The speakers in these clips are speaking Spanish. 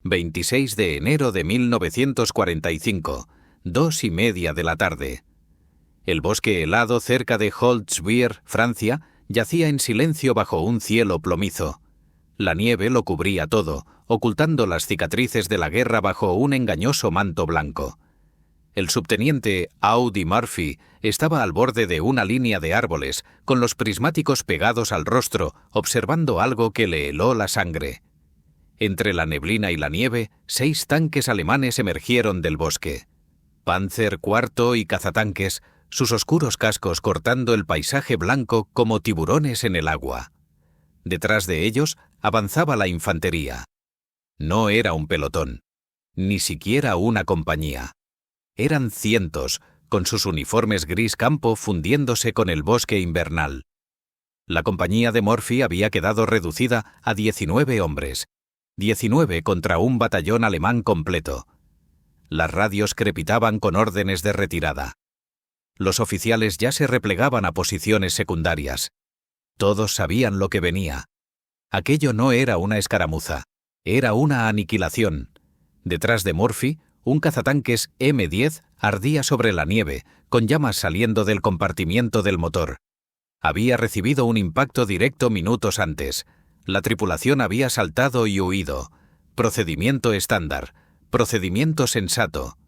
26 de enero de 1945, 2:30 de la tarde. El bosque helado cerca de Holtzwihr, Francia, yacía en silencio bajo un cielo plomizo. La nieve lo cubría todo, ocultando las cicatrices de la guerra bajo un engañoso manto blanco. El subteniente Audie Murphy estaba al borde de una línea de árboles, con los prismáticos pegados al rostro, observando algo que le heló la sangre. Entre la neblina y la nieve, 6 tanques alemanes emergieron del bosque. Panzer IV y cazatanques, sus oscuros cascos cortando el paisaje blanco como tiburones en el agua. Detrás de ellos avanzaba la infantería. No era un pelotón, ni siquiera una compañía. Eran cientos, con sus uniformes gris campo fundiéndose con el bosque invernal. La compañía de Murphy había quedado reducida a 19 hombres, 19 contra un batallón alemán completo. Las radios crepitaban con órdenes de retirada. Los oficiales ya se replegaban a posiciones secundarias. Todos sabían lo que venía. Aquello no era una escaramuza, era una aniquilación. Detrás de Murphy, un cazatanques M10 ardía sobre la nieve, con llamas saliendo del compartimiento del motor. Había recibido un impacto directo minutos antes. La tripulación había saltado y huido. Procedimiento estándar, procedimiento sensato.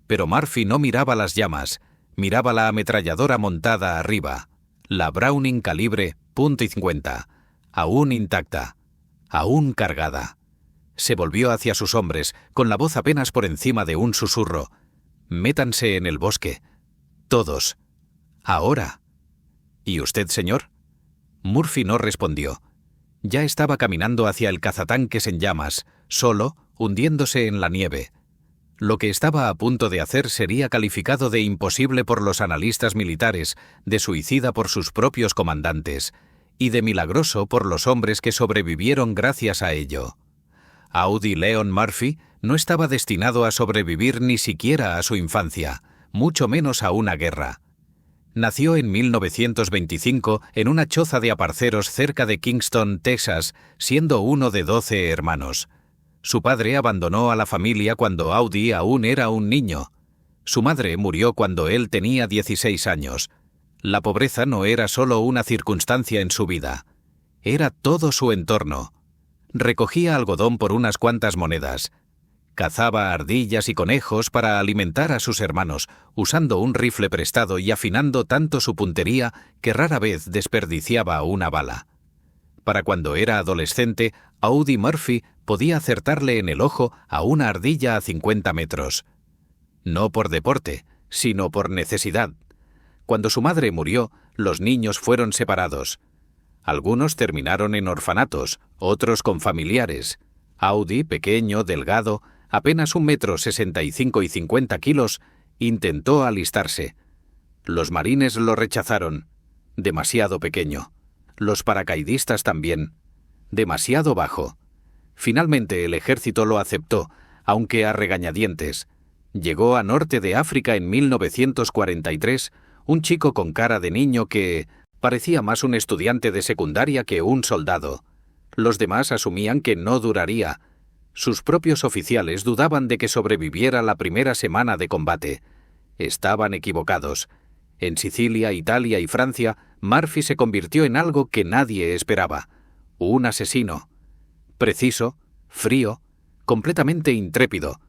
Pero Murphy no miraba las llamas, miraba la ametralladora montada arriba, la Browning calibre .50, aún intacta, aún cargada. Se volvió hacia sus hombres, con la voz apenas por encima de un susurro. «Métanse en el bosque. Todos. Ahora». «¿Y usted, señor?» Murphy no respondió. Ya estaba caminando hacia el cazatanques en llamas, solo, hundiéndose en la nieve. Lo que estaba a punto de hacer sería calificado de imposible por los analistas militares, de suicida por sus propios comandantes, y de milagroso por los hombres que sobrevivieron gracias a ello. Audie Leon Murphy no estaba destinado a sobrevivir ni siquiera a su infancia, mucho menos a una guerra. Nació en 1925 en una choza de aparceros cerca de Kingston, Texas, siendo uno de 12 hermanos. Su padre abandonó a la familia cuando Audie aún era un niño. Su madre murió cuando él tenía 16 años. La pobreza no era solo una circunstancia en su vida, era todo su entorno. Recogía algodón por unas cuantas monedas. Cazaba ardillas y conejos para alimentar a sus hermanos, usando un rifle prestado y afinando tanto su puntería que rara vez desperdiciaba una bala. Para cuando era adolescente, Audie Murphy podía acertarle en el ojo a una ardilla a 50 metros. No por deporte, sino por necesidad. Cuando su madre murió, los niños fueron separados. Algunos terminaron en orfanatos, otros con familiares. Audie, pequeño, delgado, apenas 1,65 m y 50 kilos, intentó alistarse. Los marines lo rechazaron. Demasiado pequeño. Los paracaidistas también. Demasiado bajo. Finalmente el ejército lo aceptó, aunque a regañadientes. Llegó a norte de África en 1943, un chico con cara de niño que parecía más un estudiante de secundaria que un soldado. Los demás asumían que no duraría. Sus propios oficiales dudaban de que sobreviviera la primera semana de combate. Estaban equivocados. En Sicilia, Italia y Francia, Murphy se convirtió en algo que nadie esperaba. Un asesino. Preciso, frío, completamente intrépido.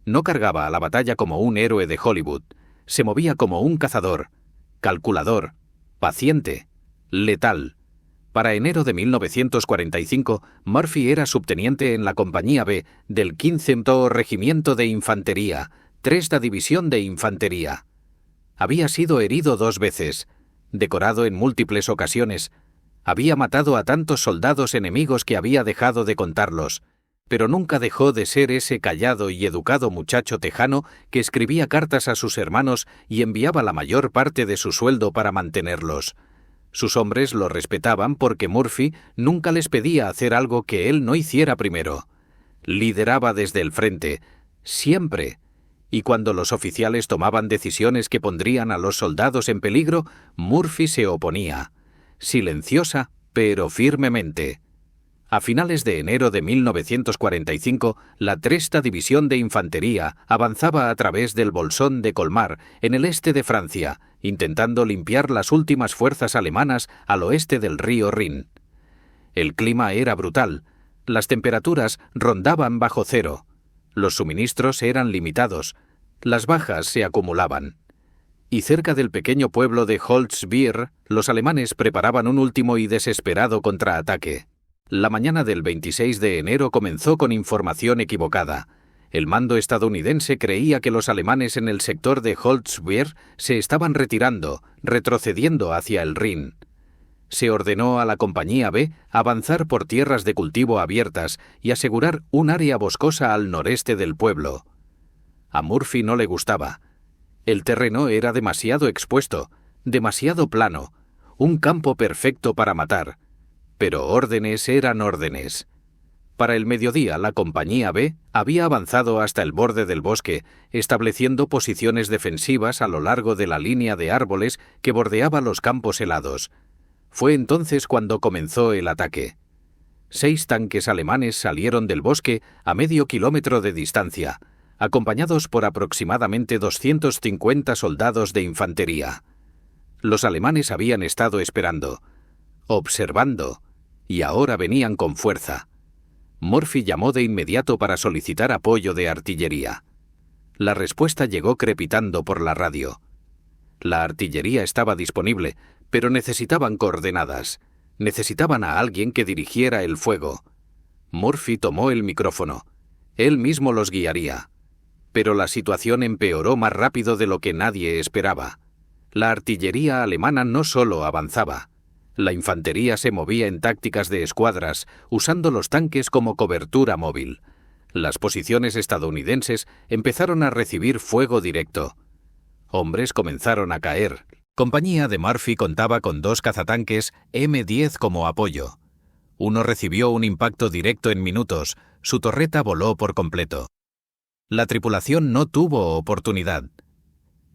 No cargaba a la batalla como un héroe de Hollywood. Se movía como un cazador, calculador, paciente, letal. Para enero de 1945, Murphy era subteniente en la Compañía B del 15º Regimiento de Infantería, 3ª División de Infantería. Había sido herido 2 veces, decorado en múltiples ocasiones. Había matado a tantos soldados enemigos que había dejado de contarlos, pero nunca dejó de ser ese callado y educado muchacho tejano que escribía cartas a sus hermanos y enviaba la mayor parte de su sueldo para mantenerlos. Sus hombres lo respetaban porque Murphy nunca les pedía hacer algo que él no hiciera primero. Lideraba desde el frente, siempre, y cuando los oficiales tomaban decisiones que pondrían a los soldados en peligro, Murphy se oponía, silenciosa pero firmemente. A finales de enero de 1945, la 3ª División de Infantería avanzaba a través del Bolsón de Colmar, en el este de Francia, intentando limpiar las últimas fuerzas alemanas al oeste del río Rin. El clima era brutal, las temperaturas rondaban bajo cero, los suministros eran limitados, las bajas se acumulaban. Y cerca del pequeño pueblo de Holzwihr, los alemanes preparaban un último y desesperado contraataque. La mañana del 26 de enero comenzó con información equivocada. El mando estadounidense creía que los alemanes en el sector de Holzwihr se estaban retrocediendo hacia el Rin. Se ordenó a la Compañía B avanzar por tierras de cultivo abiertas y asegurar un área boscosa al noreste del pueblo. A Murphy no le gustaba. El terreno era demasiado expuesto, demasiado plano, un campo perfecto para matar. Pero órdenes eran órdenes. Para el mediodía, la Compañía B había avanzado hasta el borde del bosque, estableciendo posiciones defensivas a lo largo de la línea de árboles que bordeaba los campos helados. Fue entonces cuando comenzó el ataque. 6 tanques alemanes salieron del bosque a medio kilómetro de distancia, acompañados por aproximadamente 250 soldados de infantería. Los alemanes habían estado esperando, observando, y ahora venían con fuerza. Murphy llamó de inmediato para solicitar apoyo de artillería. La respuesta llegó crepitando por la radio. La artillería estaba disponible, pero necesitaban coordenadas. Necesitaban a alguien que dirigiera el fuego. Murphy tomó el micrófono. Él mismo los guiaría. Pero la situación empeoró más rápido de lo que nadie esperaba. La artillería alemana no solo avanzaba. La infantería se movía en tácticas de escuadras, usando los tanques como cobertura móvil. Las posiciones estadounidenses empezaron a recibir fuego directo. Hombres comenzaron a caer. Compañía de Murphy contaba con 2 cazatanques M-10 como apoyo. Uno recibió un impacto directo en minutos, su torreta voló por completo. La tripulación no tuvo oportunidad.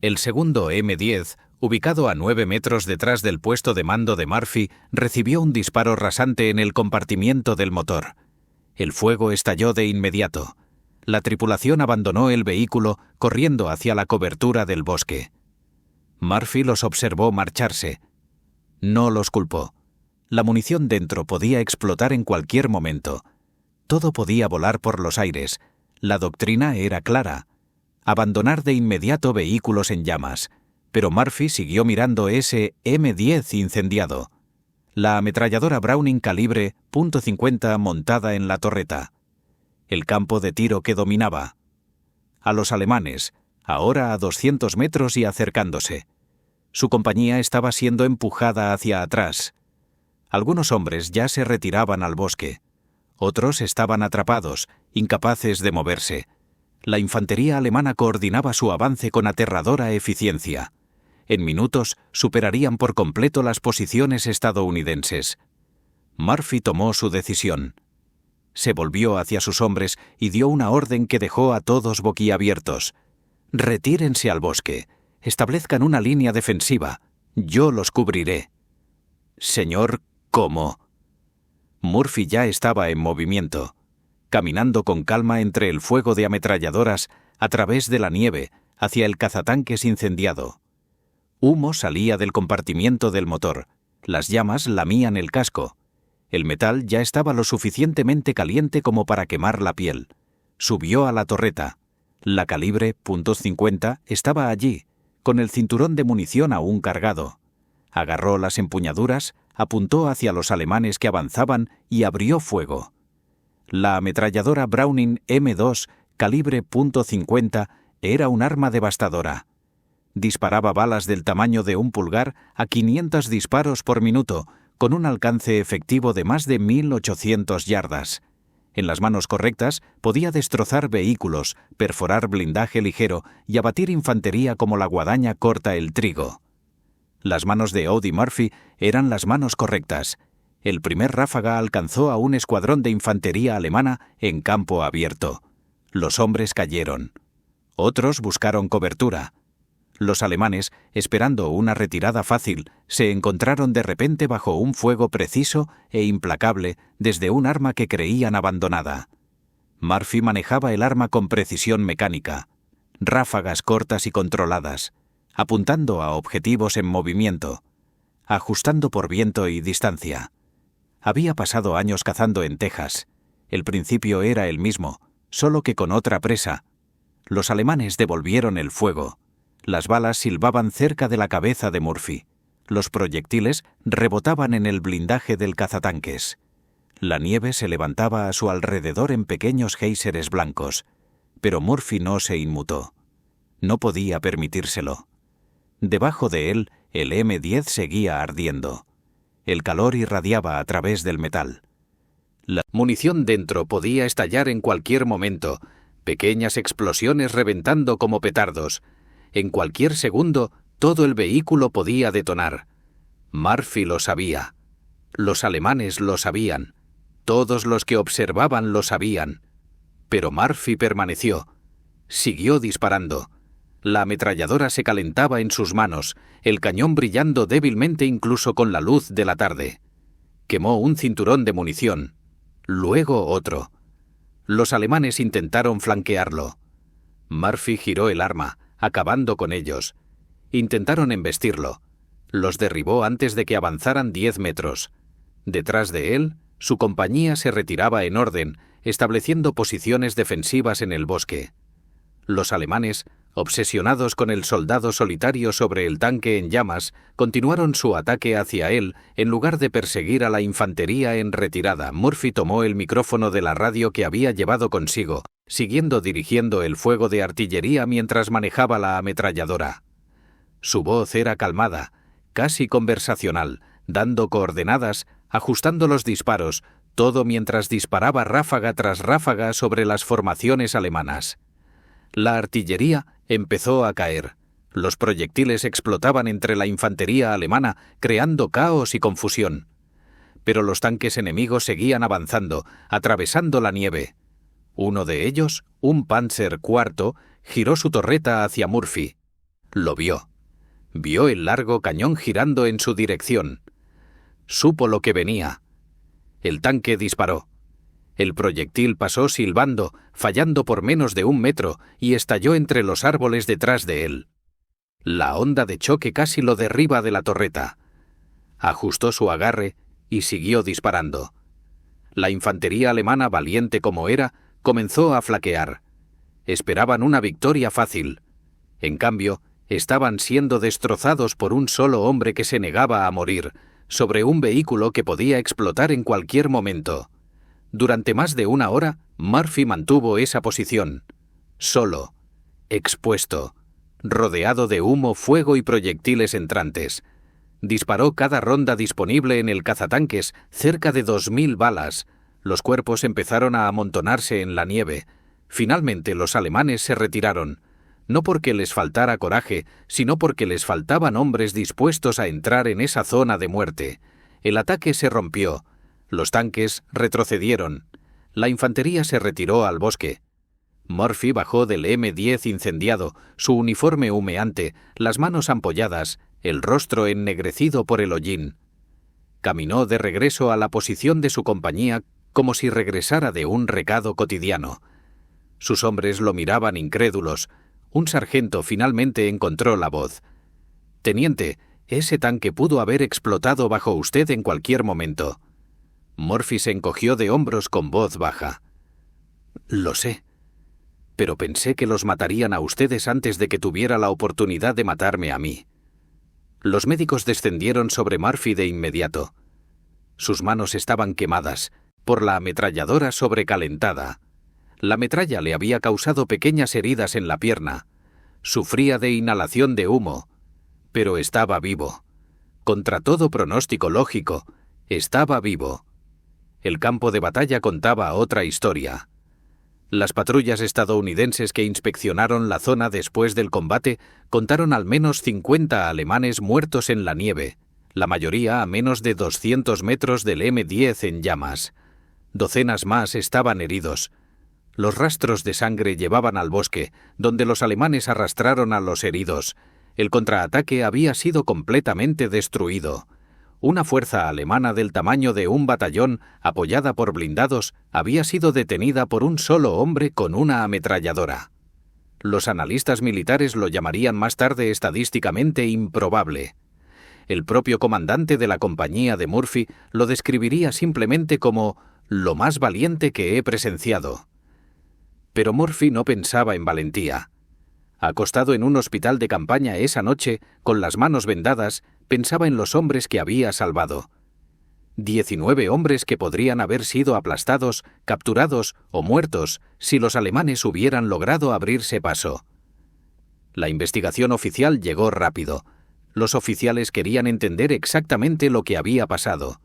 El segundo M-10, ubicado a 9 metros detrás del puesto de mando de Murphy, recibió un disparo rasante en el compartimiento del motor. El fuego estalló de inmediato. La tripulación abandonó el vehículo corriendo hacia la cobertura del bosque. Murphy los observó marcharse. No los culpó. La munición dentro podía explotar en cualquier momento. Todo podía volar por los aires. La doctrina era clara: abandonar de inmediato vehículos en llamas. Pero Murphy siguió mirando ese M-10 incendiado. La ametralladora Browning calibre .50 montada en la torreta. El campo de tiro que dominaba. A los alemanes, ahora a 200 metros y acercándose. Su compañía estaba siendo empujada hacia atrás. Algunos hombres ya se retiraban al bosque. Otros estaban atrapados, incapaces de moverse. La infantería alemana coordinaba su avance con aterradora eficiencia. En minutos superarían por completo las posiciones estadounidenses. Murphy tomó su decisión. Se volvió hacia sus hombres y dio una orden que dejó a todos boquiabiertos. «Retírense al bosque. Establezcan una línea defensiva. Yo los cubriré». «Señor, ¿cómo?» Murphy ya estaba en movimiento, caminando con calma entre el fuego de ametralladoras a través de la nieve hacia el cazatanques incendiado. Humo salía del compartimiento del motor. Las llamas lamían el casco. El metal ya estaba lo suficientemente caliente como para quemar la piel. Subió a la torreta. La calibre .50 estaba allí, con el cinturón de munición aún cargado. Agarró las empuñaduras, apuntó hacia los alemanes que avanzaban y abrió fuego. La ametralladora Browning M2 calibre .50 era un arma devastadora. Disparaba balas del tamaño de un pulgar a 500 disparos por minuto, con un alcance efectivo de más de 1.800 yardas. En las manos correctas podía destrozar vehículos, perforar blindaje ligero y abatir infantería como la guadaña corta el trigo. Las manos de Audie Murphy eran las manos correctas. El primer ráfaga alcanzó a un escuadrón de infantería alemana en campo abierto. Los hombres cayeron. Otros buscaron cobertura. Los alemanes, esperando una retirada fácil, se encontraron de repente bajo un fuego preciso e implacable desde un arma que creían abandonada. Murphy manejaba el arma con precisión mecánica, ráfagas cortas y controladas, apuntando a objetivos en movimiento, ajustando por viento y distancia. Había pasado años cazando en Texas. El principio era el mismo, solo que con otra presa. Los alemanes devolvieron el fuego. Las balas silbaban cerca de la cabeza de Murphy. Los proyectiles rebotaban en el blindaje del cazatanques. La nieve se levantaba a su alrededor en pequeños géiseres blancos, pero Murphy no se inmutó. No podía permitírselo. Debajo de él, el M10 seguía ardiendo. El calor irradiaba a través del metal. La munición dentro podía estallar en cualquier momento, pequeñas explosiones reventando como petardos. En cualquier segundo, todo el vehículo podía detonar. Murphy lo sabía. Los alemanes lo sabían. Todos los que observaban lo sabían. Pero Murphy permaneció. Siguió disparando. La ametralladora se calentaba en sus manos, el cañón brillando débilmente incluso con la luz de la tarde. Quemó un cinturón de munición. Luego otro. Los alemanes intentaron flanquearlo. Murphy giró el arma, acabando con ellos. Intentaron embestirlo. Los derribó antes de que avanzaran 10 metros. Detrás de él, su compañía se retiraba en orden, estableciendo posiciones defensivas en el bosque. Los alemanes, obsesionados con el soldado solitario sobre el tanque en llamas, continuaron su ataque hacia él en lugar de perseguir a la infantería en retirada. Murphy tomó el micrófono de la radio que había llevado consigo, siguiendo dirigiendo el fuego de artillería mientras manejaba la ametralladora. Su voz era calmada, casi conversacional, dando coordenadas, ajustando los disparos, todo mientras disparaba ráfaga tras ráfaga sobre las formaciones alemanas. La artillería empezó a caer. Los proyectiles explotaban entre la infantería alemana, creando caos y confusión. Pero los tanques enemigos seguían avanzando, atravesando la nieve. Uno de ellos, un Panzer IV, giró su torreta hacia Murphy. Lo vio. Vio el largo cañón girando en su dirección. Supo lo que venía. El tanque disparó. El proyectil pasó silbando, fallando por menos de 1 metro, y estalló entre los árboles detrás de él. La onda de choque casi lo derriba de la torreta. Ajustó su agarre y siguió disparando. La infantería alemana, valiente como era, comenzó a flaquear. Esperaban una victoria fácil. En cambio, estaban siendo destrozados por un solo hombre que se negaba a morir, sobre un vehículo que podía explotar en cualquier momento. Durante más de 1 hora, Murphy mantuvo esa posición. Solo, expuesto, rodeado de humo, fuego y proyectiles entrantes. Disparó cada ronda disponible en el cazatanques, cerca de 2000 balas. Los cuerpos empezaron a amontonarse en la nieve. Finalmente los alemanes se retiraron, no porque les faltara coraje, sino porque les faltaban hombres dispuestos a entrar en esa zona de muerte. El ataque se rompió. Los tanques retrocedieron. La infantería se retiró al bosque. Murphy bajó del M10 incendiado, su uniforme humeante, las manos ampolladas, el rostro ennegrecido por el hollín. Caminó de regreso a la posición de su compañía como si regresara de un recado cotidiano. Sus hombres lo miraban incrédulos. Un sargento finalmente encontró la voz. «Teniente, ese tanque pudo haber explotado bajo usted en cualquier momento». Murphy se encogió de hombros con voz baja. «Lo sé, pero pensé que los matarían a ustedes antes de que tuviera la oportunidad de matarme a mí». Los médicos descendieron sobre Murphy de inmediato. Sus manos estaban quemadas por la ametralladora sobrecalentada. La metralla le había causado pequeñas heridas en la pierna. Sufría de inhalación de humo, pero estaba vivo. Contra todo pronóstico lógico, estaba vivo. El campo de batalla contaba otra historia. Las patrullas estadounidenses que inspeccionaron la zona después del combate contaron al menos 50 alemanes muertos en la nieve, la mayoría a menos de 200 metros del M10 en llamas. Docenas más estaban heridos. Los rastros de sangre llevaban al bosque, donde los alemanes arrastraron a los heridos. El contraataque había sido completamente destruido. Una fuerza alemana del tamaño de un batallón, apoyada por blindados, había sido detenida por un solo hombre con una ametralladora. Los analistas militares lo llamarían más tarde estadísticamente improbable. El propio comandante de la compañía de Murphy lo describiría simplemente como «lo más valiente que he presenciado». Pero Murphy no pensaba en valentía. Acostado en un hospital de campaña esa noche, con las manos vendadas, pensaba en los hombres que había salvado. 19 hombres que podrían haber sido aplastados, capturados o muertos si los alemanes hubieran logrado abrirse paso. La investigación oficial llegó rápido. Los oficiales querían entender exactamente lo que había pasado.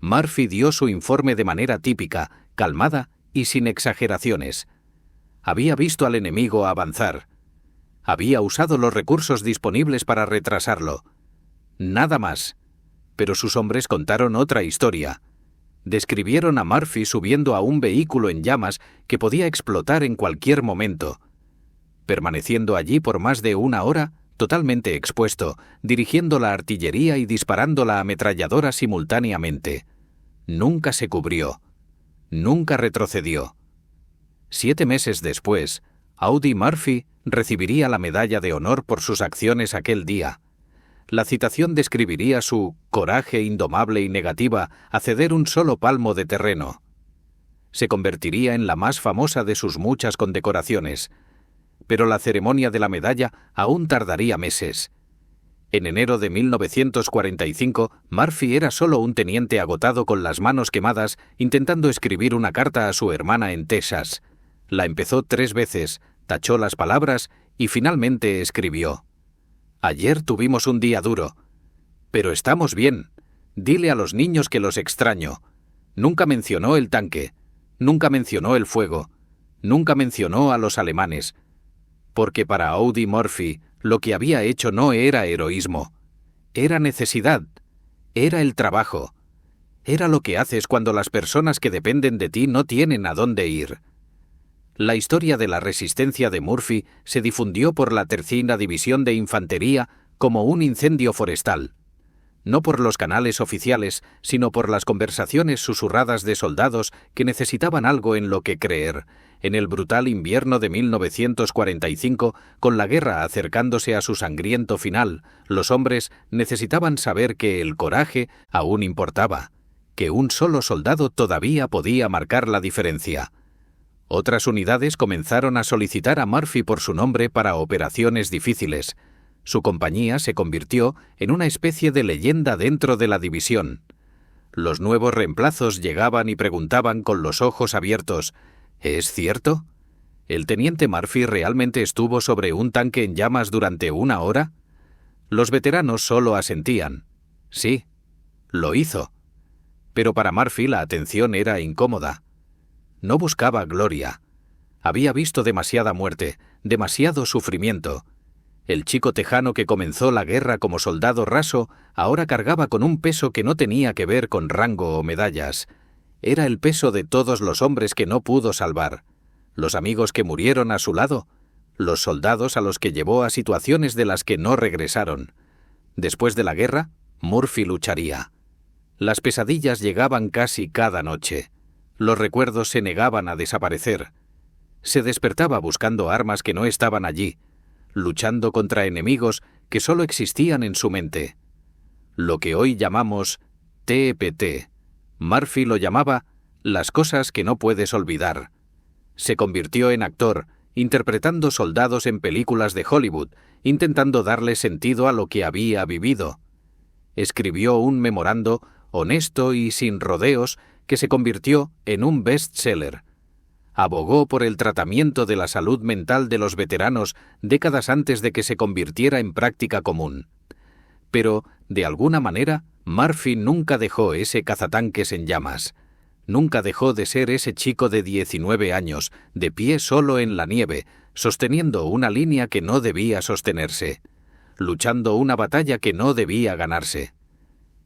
Murphy dio su informe de manera típica, calmada y sin exageraciones. Había visto al enemigo avanzar. Había usado los recursos disponibles para retrasarlo. Nada más. Pero sus hombres contaron otra historia. Describieron a Murphy subiendo a un vehículo en llamas que podía explotar en cualquier momento. Permaneciendo allí por más de una hora, totalmente expuesto, dirigiendo la artillería y disparando la ametralladora simultáneamente. Nunca se cubrió. Nunca retrocedió. 7 meses después, Audie Murphy recibiría la medalla de honor por sus acciones aquel día. La citación describiría su coraje indomable y negativa a ceder un solo palmo de terreno. Se convertiría en la más famosa de sus muchas condecoraciones, pero la ceremonia de la medalla aún tardaría meses. En enero de 1945, Murphy era solo un teniente agotado con las manos quemadas intentando escribir una carta a su hermana en Texas. La empezó 3 veces, tachó las palabras y finalmente escribió: «Ayer tuvimos un día duro, pero estamos bien. Dile a los niños que los extraño». Nunca mencionó el tanque, nunca mencionó el fuego, nunca mencionó a los alemanes, porque para Audie Murphy lo que había hecho no era heroísmo, era necesidad, era el trabajo, era lo que haces cuando las personas que dependen de ti no tienen a dónde ir. La historia de la resistencia de Murphy se difundió por la 3ª División de Infantería como un incendio forestal. No por los canales oficiales, sino por las conversaciones susurradas de soldados que necesitaban algo en lo que creer. En el brutal invierno de 1945, con la guerra acercándose a su sangriento final, los hombres necesitaban saber que el coraje aún importaba, que un solo soldado todavía podía marcar la diferencia. Otras unidades comenzaron a solicitar a Murphy por su nombre para operaciones difíciles. Su compañía se convirtió en una especie de leyenda dentro de la división. Los nuevos reemplazos llegaban y preguntaban con los ojos abiertos: ¿es cierto? ¿El teniente Murphy realmente estuvo sobre un tanque en llamas durante 1 hora? Los veteranos solo asentían. Sí, lo hizo. Pero para Murphy la atención era incómoda. No buscaba gloria. Había visto demasiada muerte, demasiado sufrimiento. El chico tejano que comenzó la guerra como soldado raso ahora cargaba con un peso que no tenía que ver con rango o medallas. Era el peso de todos los hombres que no pudo salvar, los amigos que murieron a su lado, los soldados a los que llevó a situaciones de las que no regresaron. Después de la guerra, Murphy lucharía. Las pesadillas llegaban casi cada noche. Los recuerdos se negaban a desaparecer. Se despertaba buscando armas que no estaban allí, luchando contra enemigos que solo existían en su mente. Lo que hoy llamamos TPT, Murphy lo llamaba las cosas que no puedes olvidar. Se convirtió en actor, interpretando soldados en películas de Hollywood, intentando darle sentido a lo que había vivido. Escribió un memorando honesto y sin rodeos que se convirtió en un bestseller. Abogó por el tratamiento de la salud mental de los veteranos décadas antes de que se convirtiera en práctica común. Pero, de alguna manera, Murphy nunca dejó ese cazatanques en llamas. Nunca dejó de ser ese chico de 19 años, de pie solo en la nieve, sosteniendo una línea que no debía sostenerse, luchando una batalla que no debía ganarse.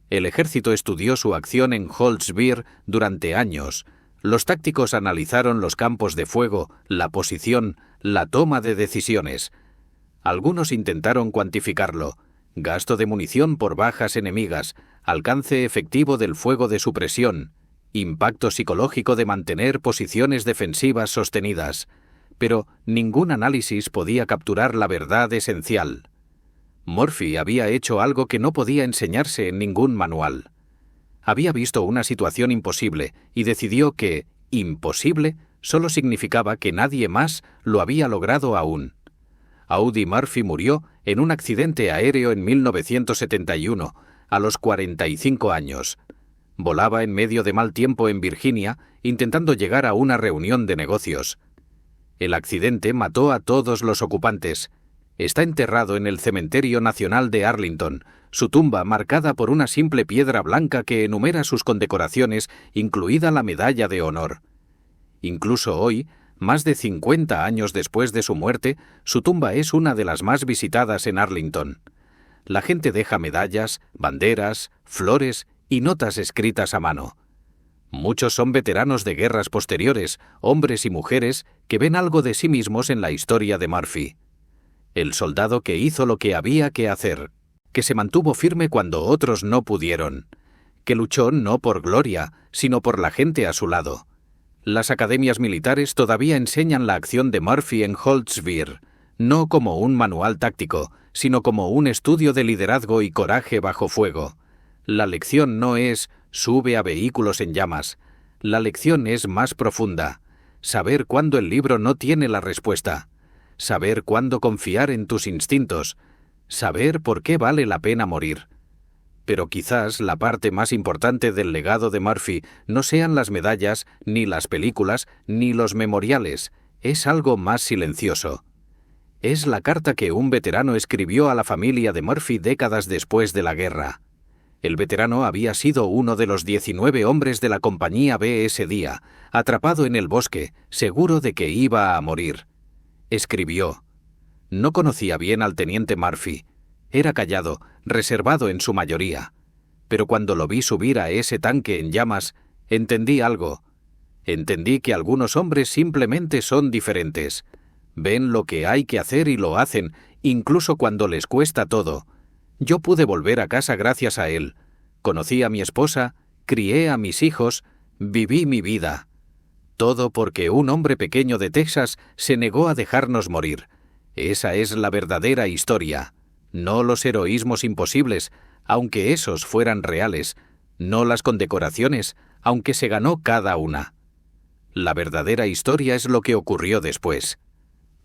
El ejército estudió su acción en Holzwihr durante años. Los tácticos analizaron los campos de fuego, la posición, la toma de decisiones. Algunos intentaron cuantificarlo: gasto de munición por bajas enemigas, alcance efectivo del fuego de supresión, impacto psicológico de mantener posiciones defensivas sostenidas, pero ningún análisis podía capturar la verdad esencial. Murphy había hecho algo que no podía enseñarse en ningún manual. Había visto una situación imposible y decidió que imposible solo significaba que nadie más lo había logrado aún. Audie Murphy murió en un accidente aéreo en 1971, a los 45 años. Volaba en medio de mal tiempo en Virginia, intentando llegar a una reunión de negocios. El accidente mató a todos los ocupantes. Está enterrado en el Cementerio Nacional de Arlington, su tumba marcada por una simple piedra blanca que enumera sus condecoraciones, incluida la Medalla de Honor. Incluso hoy, más de 50 años después de su muerte, su tumba es una de las más visitadas en Arlington. La gente deja medallas, banderas, flores y notas escritas a mano. Muchos son veteranos de guerras posteriores, hombres y mujeres que ven algo de sí mismos en la historia de Murphy. El soldado que hizo lo que había que hacer, que se mantuvo firme cuando otros no pudieron, que luchó no por gloria, sino por la gente a su lado. Las academias militares todavía enseñan la acción de Murphy en Holtzwihr, no como un manual táctico, sino como un estudio de liderazgo y coraje bajo fuego. La lección no es «sube a vehículos en llamas». La lección es más profunda: saber cuándo el libro no tiene la respuesta, saber cuándo confiar en tus instintos, saber por qué vale la pena morir. Pero quizás la parte más importante del legado de Murphy no sean las medallas, ni las películas, ni los memoriales. Es algo más silencioso. Es la carta que un veterano escribió a la familia de Murphy décadas después de la guerra. El veterano había sido uno de los 19 hombres de la compañía B ese día, atrapado en el bosque, seguro de que iba a morir. Escribió: «No conocía bien al teniente Murphy. Era callado, reservado en su mayoría. Pero cuando lo vi subir a ese tanque en llamas, entendí algo. Entendí que algunos hombres simplemente son diferentes. Ven lo que hay que hacer y lo hacen, incluso cuando les cuesta todo. Yo pude volver a casa gracias a él. Conocí a mi esposa, crié a mis hijos, viví mi vida. Todo porque un hombre pequeño de Texas se negó a dejarnos morir. Esa es la verdadera historia. No los heroísmos imposibles, aunque esos fueran reales. No las condecoraciones, aunque se ganó cada una. La verdadera historia es lo que ocurrió después.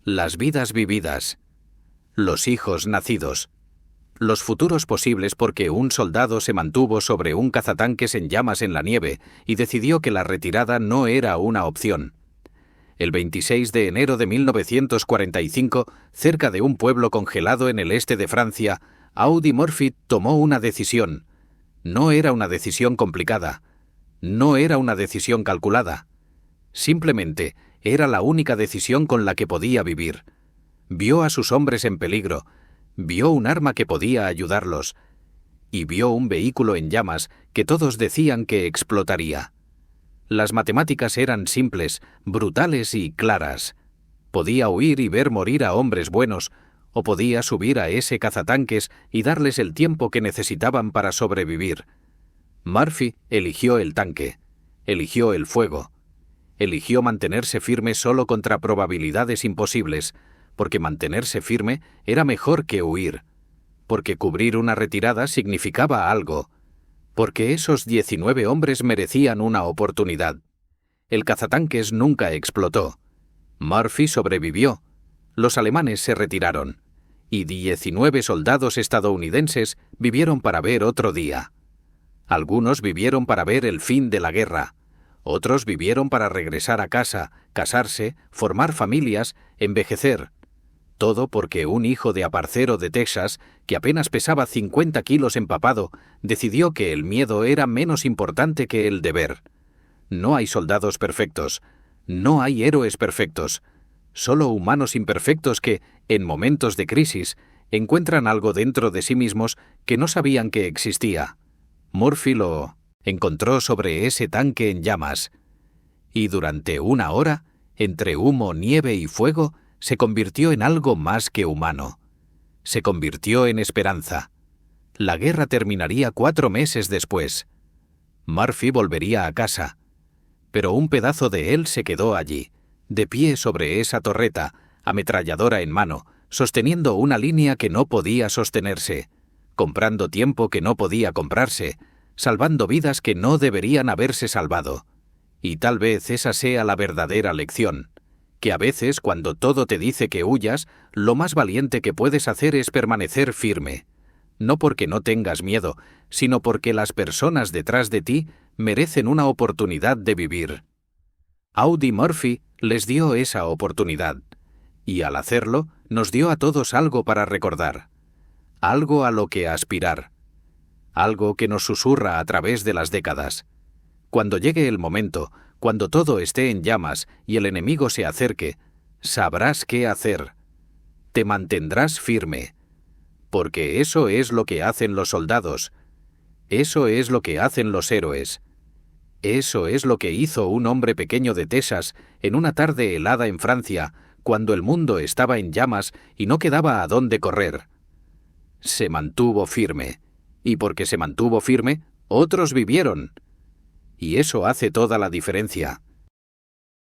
Las vidas vividas. Los hijos nacidos. Los futuros posibles porque un soldado se mantuvo sobre un cazatanques en llamas en la nieve y decidió que la retirada no era una opción. El 26 de enero de 1945, cerca de un pueblo congelado en el este de Francia, Audie Murphy tomó una decisión. No era una decisión complicada. No era una decisión calculada. Simplemente era la única decisión con la que podía vivir. Vio a sus hombres en peligro, vio un arma que podía ayudarlos, y vio un vehículo en llamas que todos decían que explotaría. Las matemáticas eran simples, brutales y claras. Podía huir y ver morir a hombres buenos, o podía subir a ese cazatanques y darles el tiempo que necesitaban para sobrevivir. Murphy eligió el tanque, eligió el fuego, eligió mantenerse firme solo contra probabilidades imposibles, porque mantenerse firme era mejor que huir, porque cubrir una retirada significaba algo, porque esos 19 hombres merecían una oportunidad. El cazatanques nunca explotó. Murphy sobrevivió. Los alemanes se retiraron. Y 19 soldados estadounidenses vivieron para ver otro día. Algunos vivieron para ver el fin de la guerra. Otros vivieron para regresar a casa, casarse, formar familias, envejecer. Todo porque un hijo de aparcero de Texas, que apenas pesaba 50 kilos empapado, decidió que el miedo era menos importante que el deber. No hay soldados perfectos, no hay héroes perfectos, solo humanos imperfectos que, en momentos de crisis, encuentran algo dentro de sí mismos que no sabían que existía. Murphy lo encontró sobre ese tanque en llamas, y durante una hora, entre humo, nieve y fuego, se convirtió en algo más que humano. se convirtió en esperanza. La guerra terminaría 4 meses después. Murphy volvería a casa. Pero un pedazo de él se quedó allí, de pie sobre esa torreta, ametralladora en mano, sosteniendo una línea que no podía sostenerse, comprando tiempo que no podía comprarse, salvando vidas que no deberían haberse salvado. Y tal vez esa sea la verdadera lección, que a veces cuando todo te dice que huyas, lo más valiente que puedes hacer es permanecer firme. No porque no tengas miedo, sino porque las personas detrás de ti merecen una oportunidad de vivir. Audie Murphy les dio esa oportunidad, y al hacerlo, nos dio a todos algo para recordar, algo a lo que aspirar, algo que nos susurra a través de las décadas. Cuando llegue el momento, cuando todo esté en llamas y el enemigo se acerque, sabrás qué hacer. Te mantendrás firme. Porque eso es lo que hacen los soldados. Eso es lo que hacen los héroes. Eso es lo que hizo un hombre pequeño de Texas en una tarde helada en Francia, cuando el mundo estaba en llamas y no quedaba a dónde correr. Se mantuvo firme. Y porque se mantuvo firme, otros vivieron. Y eso hace toda la diferencia.